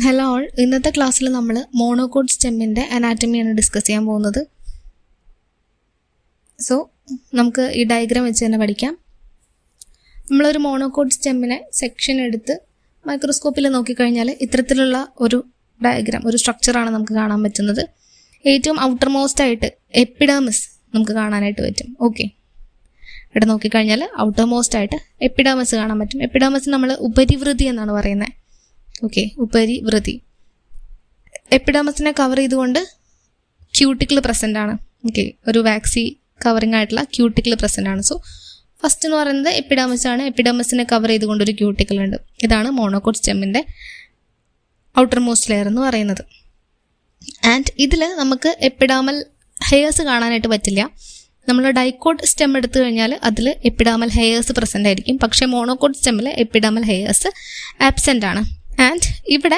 Hello all, ഇന്നത്തെ ക്ലാസ്സിൽ നമ്മൾ മോണോകോട്ട് സ്റ്റെമ്മിൻ്റെ അനാറ്റമിയാണ് ഡിസ്കസ് ചെയ്യാൻ പോകുന്നത്. സോ നമുക്ക് ഈ ഡയഗ്രാം വെച്ച് തന്നെ പഠിക്കാം. നമ്മളൊരു മോണോകോട്ട് സ്റ്റെമ്മിനെ സെക്ഷൻ എടുത്ത് മൈക്രോസ്കോപ്പിൽ നോക്കിക്കഴിഞ്ഞാൽ ഇത്തരത്തിലുള്ള ഒരു ഡയഗ്രാം, ഒരു സ്ട്രക്ചറാണ് നമുക്ക് കാണാൻ പറ്റുന്നത്. ഏറ്റവും ഔട്ടർ മോസ്റ്റ് ആയിട്ട് എപ്പിഡേമിസ് നമുക്ക് കാണാനായിട്ട് പറ്റും. ഓക്കെ, ഇവിടെ നോക്കിക്കഴിഞ്ഞാൽ ഔട്ടർ മോസ്റ്റ് ആയിട്ട് എപ്പിഡേമിസ് കാണാൻ പറ്റും. എപ്പിഡേമിസ് നമ്മൾ ഉപരിവൃതി എന്നാണ് പറയുന്നത്. ഓക്കെ, ഉപരിവൃതി. എപ്പിഡേമിസിനെ കവർ ചെയ്തുകൊണ്ട് ക്യൂട്ടിക്കിൾ പ്രസൻ്റ് ആണ്. ഓക്കെ, ഒരു വാക്സി കവറിങ് ആയിട്ടുള്ള ക്യൂട്ടിക്കിൾ പ്രസൻ്റ് ആണ്. സോ ഫസ്റ്റ് എന്ന് പറയുന്നത് എപ്പിഡേമിസ് ആണ്. എപ്പിഡേമിസിനെ കവർ ചെയ്തുകൊണ്ട് ഒരു ക്യൂട്ടിക്കിൾ ഉണ്ട്. ഇതാണ് മോണോകോട്ട് സ്റ്റെമ്മിൻ്റെ ഔട്ടർ മോസ്റ്റ് ലെയർ എന്ന് പറയുന്നത്. ആൻഡ് ഇതിൽ നമുക്ക് എപ്പിഡാമൽ ഹെയർസ് കാണാനായിട്ട് പറ്റില്ല. നമ്മൾ ഡൈക്കോട്ട് സ്റ്റെം എടുത്തു കഴിഞ്ഞാൽ അതിൽ എപ്പിഡാമൽ ഹെയർസ് പ്രസൻ്റ് ആയിരിക്കും. പക്ഷേ മോണോകോട്ട് സ്റ്റെമ്മിൽ എപ്പിഡാമൽ ഹെയർസ് ആബ്സെൻ്റ് ആണ്. ആൻഡ് ഇവിടെ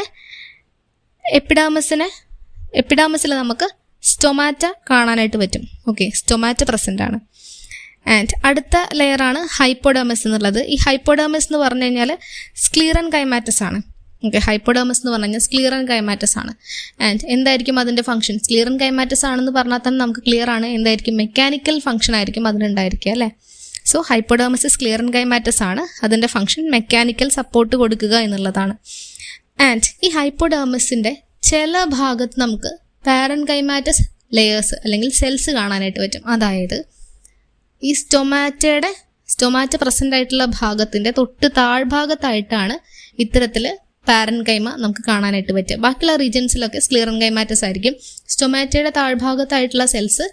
എപ്പിഡാമസിൽ നമുക്ക് സ്റ്റൊമാറ്റ കാണാനായിട്ട് പറ്റും. ഓക്കെ, സ്റ്റൊമാറ്റ പ്രസൻ്റ് ആണ്. ആൻഡ് അടുത്ത ലെയറാണ് ഹൈപ്പോഡേമസ് എന്നുള്ളത്. ഈ ഹൈപ്പോഡേമസ് എന്ന് പറഞ്ഞു കഴിഞ്ഞാൽ സ്ക്ലീറൻ കൈമാറ്റസ് ആണ്. ഓക്കെ, ഹൈപ്പോഡേമസ് എന്ന് പറഞ്ഞു കഴിഞ്ഞാൽ സ്ക്ലീറൻ കൈമാറ്റസ് ആണ്. ആൻഡ് എന്തായിരിക്കും അതിൻ്റെ ഫംഗ്ഷൻ? സ്ക്ലീറൻ കൈമാറ്റസ് ആണെന്ന് പറഞ്ഞാൽ തന്നെ നമുക്ക് ക്ലിയർ ആണ് എന്തായിരിക്കും മെക്കാനിക്കൽ ഫംഗ്ഷൻ ആയിരിക്കും അതിനുണ്ടായിരിക്കുക, അല്ലേ? സോ ഹൈപ്പോഡേമസ് സ്ക്ലീറൻ കൈമാറ്റസ് ആണ്. അതിൻ്റെ ഫംഗ്ഷൻ മെക്കാനിക്കൽ സപ്പോർട്ട് കൊടുക്കുക എന്നുള്ളതാണ്. ആൻഡ് ഈ ഹൈപ്പോഡേമസിൻ്റെ ചില ഭാഗത്ത് നമുക്ക് പാരൻകൈമാറ്റസ് ലെയേഴ്സ് അല്ലെങ്കിൽ സെൽസ് കാണാനായിട്ട് പറ്റും. അതായത് ഈ സ്റ്റൊമാറ്റ പ്രസൻ്റ് ആയിട്ടുള്ള ഭാഗത്തിൻ്റെ തൊട്ട് താഴ്ഭാഗത്തായിട്ടാണ് ഇത്തരത്തിൽ പാരൻകൈമ നമുക്ക് കാണാനായിട്ട് പറ്റുക. ബാക്കിയുള്ള റീജിയൻസിലൊക്കെ സ്ക്ലീറൻ കൈമാറ്റസ് ആയിരിക്കും. സ്റ്റൊമാറ്റയുടെ താഴ്ഭാഗത്തായിട്ടുള്ള സെൽസ്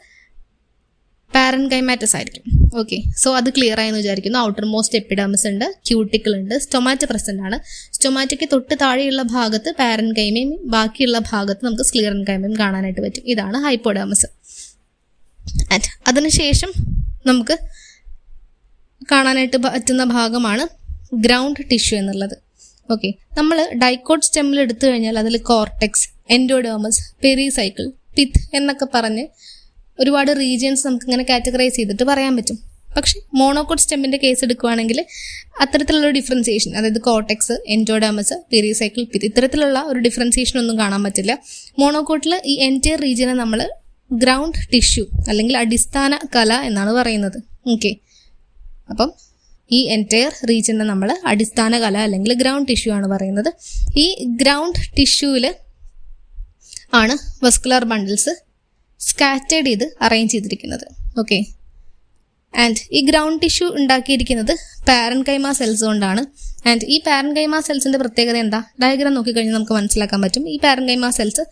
പാരൻകൈമാറ്റസ് ആയിരിക്കും. ഓക്കെ, സോ അത് ക്ലിയർ ആയെന്ന് വിചാരിക്കുന്നു. ഔട്ടർ മോസ്റ്റ് എപ്പിഡേമിസ് ഉണ്ട്, ക്യൂട്ടിക്കിൾ ഉണ്ട്, സ്റ്റൊമാറ്റ പ്രസൻ്റ് ആണ്. സ്റ്റൊമാറ്റയ്ക്ക് തൊട്ട് താഴെയുള്ള ഭാഗത്ത് പാരൻകൈമയും ബാക്കിയുള്ള ഭാഗത്ത് നമുക്ക് സ്ക്ലീറൻ കൈമയും കാണാനായിട്ട് പറ്റും. ഇതാണ് ഹൈപ്പോഡേമിസ്. ആൻഡ് അതിനുശേഷം നമുക്ക് കാണാനായിട്ട് പറ്റുന്ന ഭാഗമാണ് ഗ്രൗണ്ട് ടിഷ്യൂ എന്നുള്ളത്. ഓക്കെ, നമ്മൾ ഡൈക്കോട്ട് സ്റ്റെമ്മിൽ എടുത്തു കഴിഞ്ഞാൽ അതിൽ കോർട്ടെക്സ്, എൻഡോഡേമസ്, പെരിസൈക്കിൾ, പിത്ത് എന്നൊക്കെ പറഞ്ഞ് ഒരുപാട് റീജിയൻസ് നമുക്കിങ്ങനെ കാറ്റഗറൈസ് ചെയ്തിട്ട് പറയാൻ പറ്റും. പക്ഷേ മോണോകോട്ട് സ്റ്റെമ്മിൻ്റെ കേസ് എടുക്കുകയാണെങ്കിൽ അത്തരത്തിലുള്ള ഡിഫറൻസിയേഷൻ, അതായത് കോർട്ടെക്സ്, എൻഡോഡേമസ്, പെരിസൈക്കിൾ, പിത്ത്, ഇത്തരത്തിലുള്ള ഒരു ഡിഫറൻസിയേഷൻ ഒന്നും കാണാൻ പറ്റില്ല. മോണോകോട്ടിൽ ഈ എൻറ്റയർ റീജിയനെ നമ്മൾ ഗ്രൗണ്ട് ടിഷ്യൂ അല്ലെങ്കിൽ അടിസ്ഥാന കല എന്നാണ് പറയുന്നത്. ഓക്കെ, അപ്പം ഈ എൻറ്റയർ റീജിയനെ നമ്മൾ അടിസ്ഥാന കല അല്ലെങ്കിൽ ഗ്രൗണ്ട് ടിഷ്യൂ ആണ് പറയുന്നത്. ഈ ഗ്രൗണ്ട് ടിഷ്യൂവിൽ ആണ് വസ്കുലർ ബണ്ടിൽസ് സ്കാറ്റേഡ് ചെയ്ത് അറേഞ്ച് ചെയ്തിരിക്കുന്നത്. ഓക്കെ, ആൻഡ് ഈ ഗ്രൗണ്ട് ടിഷ്യൂ ഉണ്ടാക്കിയിരിക്കുന്നത് പാരൻകൈമ സെൽസ് കൊണ്ടാണ്. ആൻഡ് ഈ പാരൻകൈമ സെൽസിൻ്റെ പ്രത്യേകത എന്താ? ഡയഗ്രാം നോക്കിക്കഴിഞ്ഞാൽ നമുക്ക് മനസ്സിലാക്കാൻ പറ്റും. ഈ പാരൻകൈമ സെൽസ്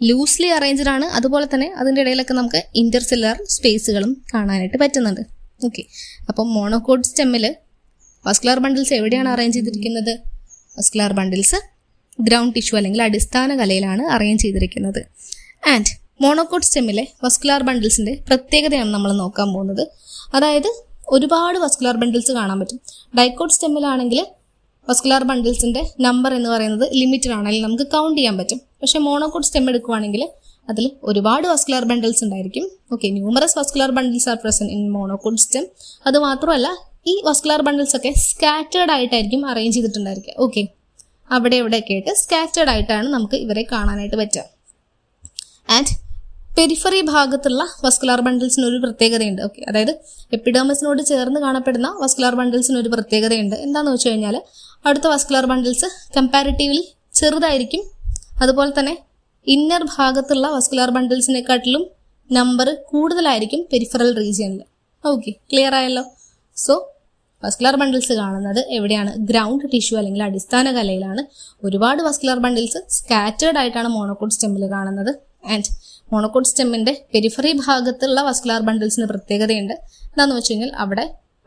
ലൂസ്ലി അറേഞ്ച്ഡ് ആണ്. അതുപോലെ തന്നെ അതിൻ്റെ ഇടയിലൊക്കെ നമുക്ക് ഇൻ്റർസെല്ലുലാർ സ്പേസുകളും കാണാനായിട്ട് പറ്റുന്നുണ്ട്. ഓക്കെ, അപ്പം മോണോകോട്ട് സ്റ്റെമ്മിൽ വസ്കുലർ ബണ്ടിൽസ് എവിടെയാണ് അറേഞ്ച് ചെയ്തിരിക്കുന്നത്? വസ്കുലർ ബണ്ടിൽസ് ഗ്രൗണ്ട് ടിഷ്യൂ അല്ലെങ്കിൽ അടിസ്ഥാന കലയിലാണ് അറേഞ്ച് ചെയ്തിരിക്കുന്നത്. ആൻഡ് മോണോകോട്ട് സ്റ്റെമ്മിലെ വസ്കുലർ ബണ്ടിൽസിൻ്റെ പ്രത്യേകതയാണ് നമ്മൾ നോക്കാൻ പോകുന്നത്. അതായത് ഒരുപാട് വസ്കുലർ ബണ്ടിൽസ് കാണാൻ പറ്റും. ഡൈക്കോട്ട് സ്റ്റെമ്മിലാണെങ്കിൽ വസ്കുലർ ബണ്ടിൽസിൻ്റെ നമ്പർ എന്ന് പറയുന്നത് ലിമിറ്റഡ് ആണ്, അല്ലെങ്കിൽ നമുക്ക് കൗണ്ട് ചെയ്യാൻ പറ്റും. പക്ഷേ മോണോകോട്ട് സ്റ്റെം എടുക്കുകയാണെങ്കിൽ അതിൽ ഒരുപാട് വസ്കുലർ ബണ്ടിൽസ് ഉണ്ടായിരിക്കും. Okay, numerous vascular bundles R present in monocot stem. അതുമാത്രമല്ല ഈ വസ്കുലർ ബണ്ടിൽസ് ഒക്കെ സ്കാറ്റേർഡ് ആയിട്ടായിരിക്കും അറേഞ്ച് ചെയ്തിട്ടുണ്ടായിരിക്കുക. ഓക്കെ, അവിടെ എവിടെയൊക്കെ ആയിട്ട് സ്കാറ്റേർഡ് ആയിട്ടാണ് നമുക്ക് ഇവരെ കാണാനായിട്ട് പറ്റുക. ആൻഡ് പെരിഫറി ഭാഗത്തുള്ള വസ്കുലർ ബണ്ടിൽസിന് ഒരു പ്രത്യേകതയുണ്ട്. ഓക്കെ, അതായത് എപ്പിഡേമിസിനോട് ചേർന്ന് കാണപ്പെടുന്ന വസ്കുലർ ബണ്ടിൽസിന് ഒരു പ്രത്യേകതയുണ്ട്. എന്താണെന്ന് വെച്ച് കഴിഞ്ഞാൽ അടുത്ത വസ്കുലർ ബണ്ടിൽസ് കമ്പാരിറ്റീവ്ലി ചെറുതായിരിക്കും. അതുപോലെ തന്നെ ഇന്നർ ഭാഗത്തുള്ള വസ്കുലർ ബണ്ടിൽസിനെക്കാട്ടിലും നമ്പർ കൂടുതലായിരിക്കും പെരിഫറൽ റീജിയനിൽ. ഓക്കെ, ക്ലിയർ ആയല്ലോ? സോ വസ്കുലർ ബണ്ടിൽസ് കാണുന്നത് എവിടെയാണ്? ഗ്രൗണ്ട് ടിഷ്യൂ അല്ലെങ്കിൽ അടിസ്ഥാന കലയിലാണ്. ഒരുപാട് വസ്കുലർ ബണ്ടിൽസ് സ്കാറ്റേർഡ് ആയിട്ടാണ് മോണോകോട്ട് സ്റ്റെമ്മിൽ കാണുന്നത്. ആൻഡ് മോണോകോട്ട് സ്റ്റെമ്മിൻ്റെ പെരിഫറി ഭാഗത്തുള്ള വസ്കുലർ ബണ്ടിൽസിന് പ്രത്യേകതയുണ്ട്. എന്താണെന്ന് വെച്ച് കഴിഞ്ഞാൽ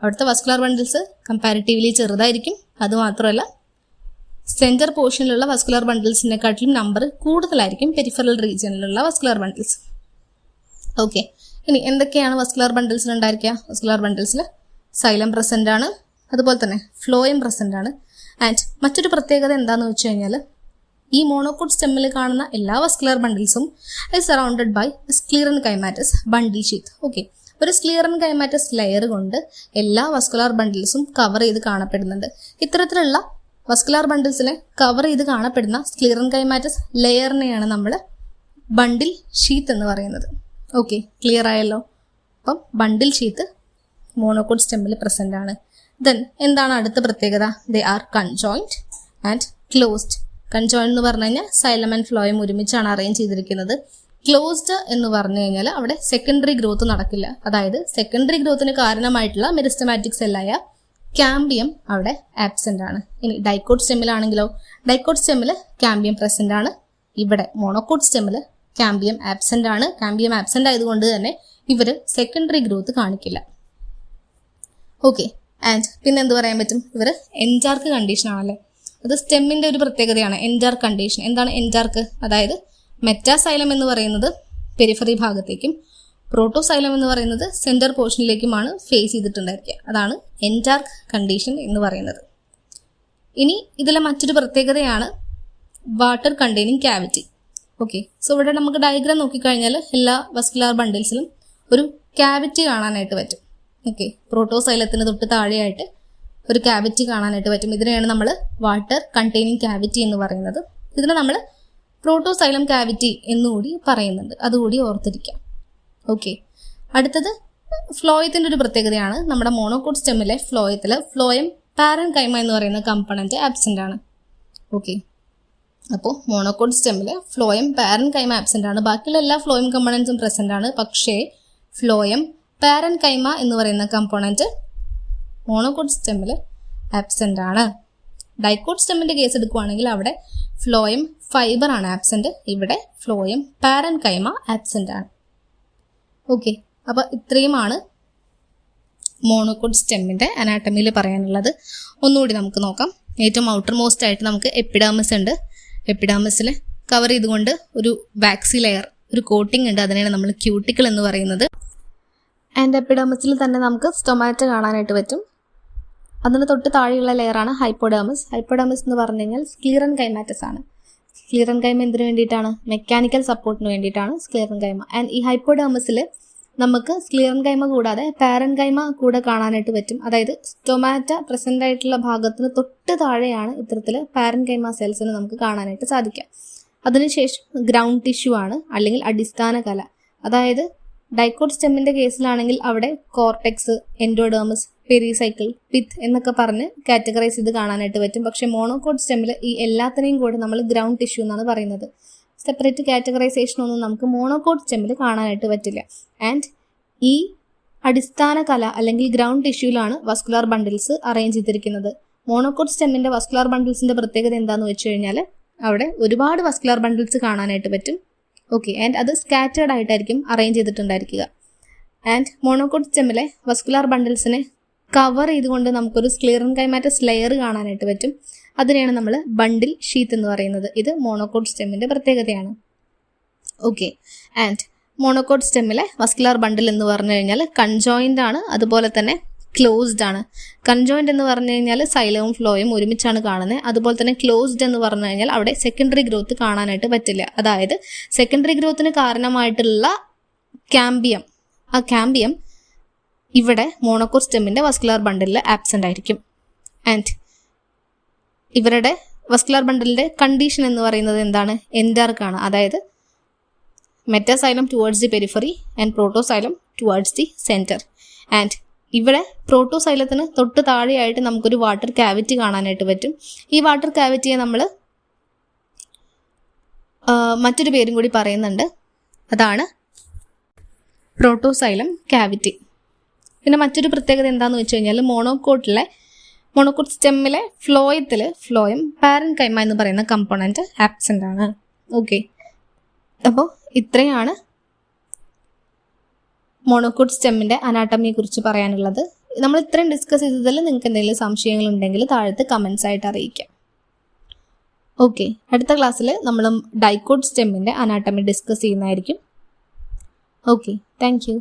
അവിടുത്തെ വസ്കുലർ ബണ്ടിൽസ് കമ്പാരിറ്റീവ്ലി ചെറുതായിരിക്കും. അതുമാത്രമല്ല സെൻറ്റർ പോർഷനിലുള്ള വസ്കുലർ ബണ്ടിൽസിനെക്കാട്ടിലും നമ്പർ കൂടുതലായിരിക്കും പെരിഫറൽ റീജിയനിലുള്ള വസ്കുലർ ബണ്ടിൽസ്. ഓക്കെ, ഇനി എന്തൊക്കെയാണ് വസ്കുലർ ബണ്ടിൽസിൽ ഉണ്ടായിരിക്കുക? വസ്കുലർ ബണ്ടിൽസിൽ സൈലം പ്രസൻ്റ് ആണ്, അതുപോലെ തന്നെ ഫ്ലോയം പ്രസൻ്റ് ആണ്. ആൻഡ് മറ്റൊരു പ്രത്യേകത എന്താണെന്ന് വെച്ച് കഴിഞ്ഞാൽ ഈ മോണോകോട്ട് സ്റ്റെമ്മിൽ കാണുന്ന എല്ലാ വസ്കുലർ ബണ്ടിൽസും surrounded by sclerenchymatous bundle sheath. Okay, ഒരു സ്ക്ലീറൻ കൈമാറ്റസ് ലെയർ കൊണ്ട് എല്ലാ വസ്കുലർ ബണ്ടിൽസും കവർ ചെയ്ത് കാണപ്പെടുന്നുണ്ട്. ഇത്തരത്തിലുള്ള വസ്കുലാർ ബണ്ടിൽസിനെ കവർ ചെയ്ത് കാണപ്പെടുന്ന സ്ക്ലീറൻകൈമാറ്റസ് ലെയറിനെയാണ് നമ്മൾ ബണ്ടിൽ ഷീത്ത് എന്ന് പറയുന്നത്. ഓക്കെ, ക്ലിയർ ആയല്ലോ. അപ്പം ബണ്ടിൽ ഷീത്ത് മോണോകോട്ട് സ്റ്റെമ്മിൽ പ്രസന്റ് ആണ്. ദെൻ എന്താണ് അടുത്ത പ്രത്യേകത? They are conjoint and closed. Conjoint എന്ന് പറഞ്ഞു കഴിഞ്ഞാൽ സൈലം ആൻഡ് ഫ്ലോയം ഒരുമിച്ചാണ് അറേഞ്ച് ചെയ്തിരിക്കുന്നത്. ക്ലോസ്ഡ് എന്ന് പറഞ്ഞു കഴിഞ്ഞാൽ അവിടെ സെക്കൻഡറി ഗ്രോത്ത് നടക്കില്ല. അതായത് സെക്കൻഡറി ഗ്രോത്തിന് കാരണമായിട്ടുള്ള മെരിസ്റ്റമാറ്റിക് സെല്ലായ ക്യാമ്പിയം അവിടെ ആബ്സെന്റ് ആണ്. ഇനി ഡൈക്കോട്ട് സ്റ്റെമ്മിലാണെങ്കിലോ, ഡൈക്കോട്ട് സ്റ്റെമ്മിൽ ക്യാമ്പിയം പ്രസന്റ് ആണ്. ഇവിടെ മോണോകോട്ട് സ്റ്റെമ്മിൽ ക്യാമ്പിയം ആബ്സെന്റ് ആണ്. ക്യാമ്പിയം ആബ്സെന്റ് ആയതുകൊണ്ട് തന്നെ ഇവർ സെക്കൻഡറി ഗ്രോത്ത് കാണിക്കില്ല. ഓക്കെ, ആൻഡ് പിന്നെ എന്ത് പറയാൻ പറ്റും? ഇവർ എൻജാർക്ക് കണ്ടീഷൻ ആണല്ലേ. അത് സ്റ്റെമ്മിന്റെ ഒരു പ്രത്യേകതയാണ്, എൻജാർക്ക് കണ്ടീഷൻ. എന്താണ് എൻജാർക്ക്? അതായത് മെറ്റാസൈലം എന്ന് പറയുന്നത് പെരിഫറി ഭാഗത്തേക്കും പ്രോട്ടോസൈലം എന്ന് പറയുന്നത് സെന്റർ പോർഷനിലേക്കുമാണ് ഫേസ് ചെയ്തിട്ടുണ്ടായിരിക്കുക. അതാണ് എൻജാർക്ക് കണ്ടീഷൻ എന്ന് പറയുന്നത്. ഇനി ഇതിലെ മറ്റൊരു പ്രത്യേകതയാണ് water containing cavity. Okay, so ഇവിടെ നമുക്ക് ഡയഗ്രാം നോക്കിക്കഴിഞ്ഞാൽ എല്ലാ വസ്കുലാർ ബണ്ടിൽസിലും ഒരു ക്യാവിറ്റി കാണാനായിട്ട് പറ്റും. ഓക്കെ, പ്രോട്ടോസൈലത്തിന് തൊട്ട് താഴെയായിട്ട് ഒരു ക്യാവിറ്റി കാണാനായിട്ട് പറ്റും. ഇതിനെയാണ് നമ്മൾ വാട്ടർ കണ്ടെയ്നിങ് ക്യാവിറ്റി എന്ന് പറയുന്നത്. ഇതിനെ നമ്മൾ പ്രോട്ടോസൈലം ക്യാവിറ്റി എന്നുകൂടി പറയുന്നുണ്ട്, അതുകൂടി ഓർത്തിരിക്കാം. ഓക്കെ, അടുത്തത് ഫ്ലോയത്തിൻ്റെ ഒരു പ്രത്യേകതയാണ്. നമ്മുടെ മോണോകോട്ട് സ്റ്റെമ്മിലെ ഫ്ലോയം പാരൻകൈമ എന്ന് പറയുന്ന കമ്പണന്റ് ആബ്സെന്റ് ആണ്. ഓക്കെ, അപ്പോൾ മോണോകോട്ട് സ്റ്റെമ്മിൽ ഫ്ലോയം പാരൻകൈമ ആബ്സെന്റ് ആണ്. ബാക്കിയുള്ള എല്ലാ ഫ്ലോയം കമ്പണൻസും പ്രസന്റ് ആണ്. പക്ഷേ ഫ്ലോയം പാരൻകൈമ എന്ന് പറയുന്ന കമ്പോണന്റ് മോണോകോട്ട് സ്റ്റെമ്മിൽ ആബ്സെന്റ് ആണ്. ഡൈക്കോട്ട് സ്റ്റെമ്മിന്റെ കേസ് എടുക്കുവാണെങ്കിൽ അവിടെ ഫ്ലോയം ഫൈബർ ആണ് ആബ്സെന്റ്, ഇവിടെ ഫ്ലോയം പാരൻകൈമ ആബ്സെന്റ് ആണ്. ഓക്കെ, അപ്പോൾ ഇത്രയുമാണ് മോണോകോട്ട് സ്റ്റെമ്മിന്റെ അനാട്ടമിയിൽ പറയാനുള്ളത്. ഒന്നുകൂടി നമുക്ക് നോക്കാം. ഏറ്റവും ഔട്ടർ മോസ്റ്റ് ആയിട്ട് നമുക്ക് എപ്പിഡേർമിസ് ഉണ്ട്. എപ്പിഡേർമിസിൽ കവർ ചെയ്തുകൊണ്ട് ഒരു വാക്സി ലെയർ, ഒരു കോട്ടിംഗ് ഉണ്ട്. അതിനെയാണ് നമ്മൾ ക്യൂട്ടിക്കിൾ എന്ന് പറയുന്നത്. ആൻഡ് എപ്പിഡേർമിസിൽ തന്നെ നമുക്ക് സ്റ്റൊമാറ്റ കാണാനായിട്ട് പറ്റും. അതിന് തൊട്ട് താഴെയുള്ള ലെയറാണ് ഹൈപ്പോഡേർമിസ്. ഹൈപ്പോഡേർമിസ് എന്ന് പറഞ്ഞു കഴിഞ്ഞാൽ സ്ക്ലീറൻകൈമാറ്റസ് ആണ്. സ്ക്ലീറൻകൈമ എന്തിനു വേണ്ടിയിട്ടാണ്? മെക്കാനിക്കൽ സപ്പോർട്ടിന് വേണ്ടിയിട്ടാണ് സ്ക്ലീറൻകൈമ. ആൻഡ് ഈ ഹൈപ്പോഡേർമിസിൽ നമുക്ക് സ്ക്ലീറൻകൈമ കൂടാതെ പാരൻകൈമ കൂടെ കാണാനായിട്ട് പറ്റും. അതായത് സ്റ്റൊമാറ്റ പ്രസന്റ് ആയിട്ടുള്ള ഭാഗത്തിന് തൊട്ട് താഴെയാണ് ഇത്തരത്തിൽ പാരൻകൈമ സെൽസിന് നമുക്ക് കാണാനായിട്ട് സാധിക്കുക. അതിനുശേഷം ഗ്രൗണ്ട് ടിഷ്യൂ ആണ്, അല്ലെങ്കിൽ അടിസ്ഥാന കല. അതായത് ഡൈക്കോട്ട് സ്റ്റെമ്മിന്റെ കേസിലാണെങ്കിൽ അവിടെ കോർട്ടെക്സ്, എൻഡോഡേർമിസ്, പെരിസൈക്കിൾ, പിത്ത് എന്നൊക്കെ പറഞ്ഞ് കാറ്റഗറൈസ് ചെയ്ത് കാണാനായിട്ട് പറ്റും. പക്ഷേ മോണോകോട്ട് സ്റ്റെമ്മിൽ ഈ എല്ലാത്തിനെയും കൂടെ നമ്മൾ ഗ്രൗണ്ട് ടിഷ്യൂ എന്നാണ് പറയുന്നത്. സെപ്പറേറ്റ് കാറ്റഗറൈസേഷൻ ഒന്നും നമുക്ക് മോണോകോട്ട് സ്റ്റെമ്മിൽ കാണാനായിട്ട് പറ്റില്ല. ആൻഡ് ഈ അടിസ്ഥാന കല അല്ലെങ്കിൽ ഗ്രൗണ്ട് ടിഷ്യൂലാണ് വസ്കുലാർ ബണ്ടിൽസ് അറേഞ്ച് ചെയ്തിരിക്കുന്നത്. മോണോകോട്ട് സ്റ്റെമ്മിന്റെ വസ്കുലാർ ബണ്ടിൽസിന്റെ പ്രത്യേകത എന്താണെന്ന് വെച്ച് കഴിഞ്ഞാൽ അവിടെ ഒരുപാട് വസ്കുലാർ ബണ്ടിൽസ് കാണാനായിട്ട് പറ്റും. ഓക്കെ, ആൻഡ് അത് സ്കാറ്റേർഡ് ആയിട്ടായിരിക്കും അറേഞ്ച് ചെയ്തിട്ടുണ്ടായിരിക്കുക. ആൻഡ് മോണോകോട്ട് സ്റ്റെമ്മിലെ വസ്കുലാർ ബണ്ടിൽസിനെ കവർ ചെയ്തുകൊണ്ട് നമുക്കൊരു സ്ക്ലീറൻകൈമാറ്റസ് ലെയർ കാണാനായിട്ട് പറ്റും. അതിനെയാണ് നമ്മൾ ബണ്ടിൽ ഷീത്ത് എന്ന് പറയുന്നത്. ഇത് മോണോകോട്ട് സ്റ്റെമ്മിന്റെ പ്രത്യേകതയാണ്. ഓക്കെ, ആൻഡ് മോണോകോട്ട് സ്റ്റെമ്മിലെ വസ്കുലാർ ബണ്ടിൽ എന്ന് പറഞ്ഞു കഴിഞ്ഞാൽ കൺജോയിൻ്റ് ആണ്, അതുപോലെ തന്നെ ക്ലോസ്ഡ് ആണ്. കൺജോയിൻ്റ് എന്ന് പറഞ്ഞു കഴിഞ്ഞാൽ സൈലവും ഫ്ലോയും ഒരുമിച്ചാണ് കാണുന്നത്. അതുപോലെ തന്നെ ക്ലോസ്ഡ് എന്ന് പറഞ്ഞു കഴിഞ്ഞാൽ അവിടെ സെക്കൻഡറി ഗ്രോത്ത് കാണാനായിട്ട് പറ്റില്ല. അതായത് സെക്കൻഡറി ഗ്രോത്തിന് കാരണമായിട്ടുള്ള ക്യാമ്പിയം, ആ ക്യാമ്പിയം ഇവിടെ മോണോകോട്ട് സ്റ്റെമ്മിന്റെ വസ്കുലാർ ബണ്ടിലിൽ ആബ്സെന്റ് ആയിരിക്കും. ആൻഡ് ഇവരുടെ വസ്കുലാർ ബണ്ടിലിന്റെ കണ്ടീഷൻ എന്ന് പറയുന്നത് എന്താണ്? എൻഡാർക്കാണ്. അതായത് metaxylem towards the periphery and protoxylem towards the centre. And ഇവിടെ പ്രോട്ടോസൈലത്തിന് തൊട്ട് താഴെയായിട്ട് നമുക്കൊരു വാട്ടർ ക്യാവിറ്റി കാണാനായിട്ട് പറ്റും. ഈ വാട്ടർ ക്യാവിറ്റിയെ നമ്മൾ മറ്റൊരു പേരും കൂടി പറയുന്നുണ്ട്, അതാണ് പ്രോട്ടോസൈലം ക്യാവിറ്റി. പിന്നെ മറ്റൊരു പ്രത്യേകത എന്താണെന്ന് വെച്ച് കഴിഞ്ഞാൽ മോണോകോട്ട് സ്റ്റെമ്മിലെ ഫ്ലോയം പാരൻകൈമ എന്ന് പറയുന്ന കമ്പോണന്റ് ആബ്സെന്റ് ആണ്. ഓക്കെ, അപ്പോൾ ഇത്രയാണ് മോണോകോട്ട് സ്റ്റെമ്മിന്റെ അനാട്ടമിയെ കുറിച്ച് പറയാനുള്ളത്. നമ്മൾ ഇത്രയും ഡിസ്കസ് ചെയ്തതിൽ നിങ്ങൾക്ക് എന്തെങ്കിലും സംശയങ്ങൾ ഉണ്ടെങ്കിൽ താഴത്ത് കമൻസ് ആയിട്ട് അറിയിക്കാം. ഓക്കെ, അടുത്ത ക്ലാസ്സിൽ നമ്മൾ ഡൈക്കോട്ട് സ്റ്റെമ്മിന്റെ അനാട്ടമി ഡിസ്കസ് ചെയ്യുന്നതായിരിക്കും. Okay, thank you.